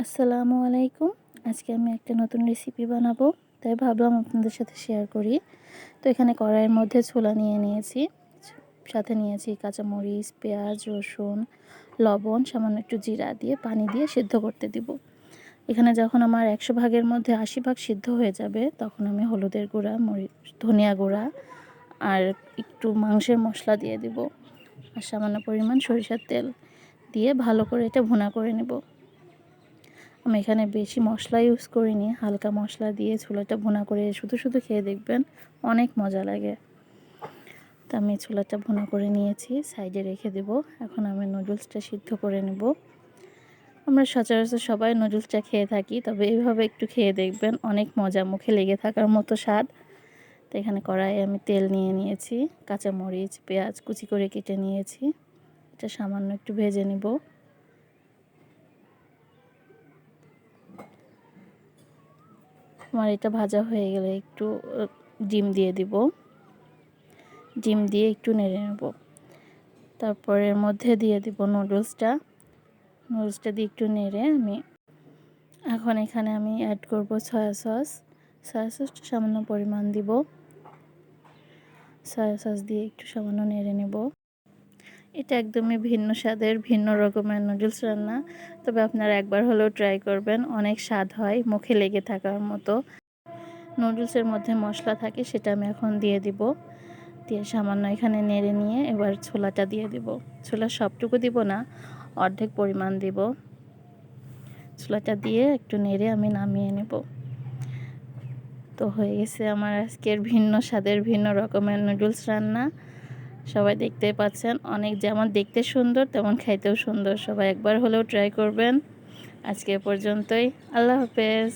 আসসালামু আলাইকুম। আজকে আমি একটা নতুন রেসিপি বানাবো, তাই ভাবলাম আপনাদের সাথে শেয়ার করি। তো এখানে কড়াইয়ের মধ্যে ছোলা নিয়ে নিয়েছি, সাথে নিয়েছি কাঁচামরিচ, পেঁয়াজ, রসুন, লবণ, সামান্য একটু জিরা দিয়ে পানি দিয়ে সিদ্ধ করতে দিব। এখানে যখন আমার 100 ভাগের মধ্যে 80 ভাগ সিদ্ধ হয়ে যাবে, তখন আমি হলুদের গুঁড়া, ধনিয়া গুঁড়া আর একটু মাংসের মশলা দিয়ে দিব, আর সামান্য পরিমাণ সরিষার তেল দিয়ে ভালো করে এটা ভুনা করে নেব। আমি এখানে বেশি মশলা ইউজ করিনি, হালকা মশলা দিয়ে ছোলাটা ভুনা করে শুধু শুধু খেয়ে দেখবেন, অনেক মজা লাগে। তো আমি ছোলাটা ভুনা করে নিয়েছি, সাইডে রেখে দেব। এখন আমি নুডলসটা সিদ্ধ করে নেব। আমরা সচরাচর সবাই নুডলসটা খেয়ে থাকি, তবে এইভাবে একটু খেয়ে দেখবেন, অনেক মজা, মুখে লেগে থাকার মতো স্বাদ। তো এখানে কড়াইয়ে আমি তেল নিয়ে নিয়েছি, কাঁচামরিচ, পেঁয়াজ কুচি করে কেটে নিয়েছি, এটা সামান্য একটু ভেজে নেব। আমার এটা ভাজা হয়ে গেলে একটু ডিম দিয়ে দিব, ডিম দিয়ে একটু নেড়ে নেব। তারপর এর মধ্যে দিয়ে দিব নুডলসটা দিয়ে একটু নেড়ে এখন এখানে আমি অ্যাড করব সয়া সসটা সামান্য পরিমাণ দিব। সয়া সস দিয়ে একটু সামান্য নেড়ে নেব। এটা একদমই ভিন্ন স্বাদের, ভিন্ন রকমের নুডলস রান্না, তবে আপনারা একবার হলেও ট্রাই করবেন, অনেক স্বাদ হয়, মুখে লেগে থাকার মতো। নুডলসের মধ্যে মশলা থাকে, সেটা আমি এখন দিয়ে দিব। দিয়ে সামান্য এখানে নেড়ে নিয়ে এবার ছোলাটা দিয়ে দিব। ছোলা সবটুকু দিব না, অর্ধেক পরিমাণ দিব। ছোলাটা দিয়ে একটু নেড়ে আমি নামিয়ে নেব। তো হয়ে গেছে আমার আজকের ভিন্ন স্বাদের, ভিন্ন রকমের নুডলস রান্না। সবাই দেখতেই পাচ্ছেন, অনেক যেমন দেখতে সুন্দর তেমন খাইতেও সুন্দর। সবাই একবার হলেও ট্রাই করবেন। আজকে পর্যন্তই, আল্লাহ হাফেজ।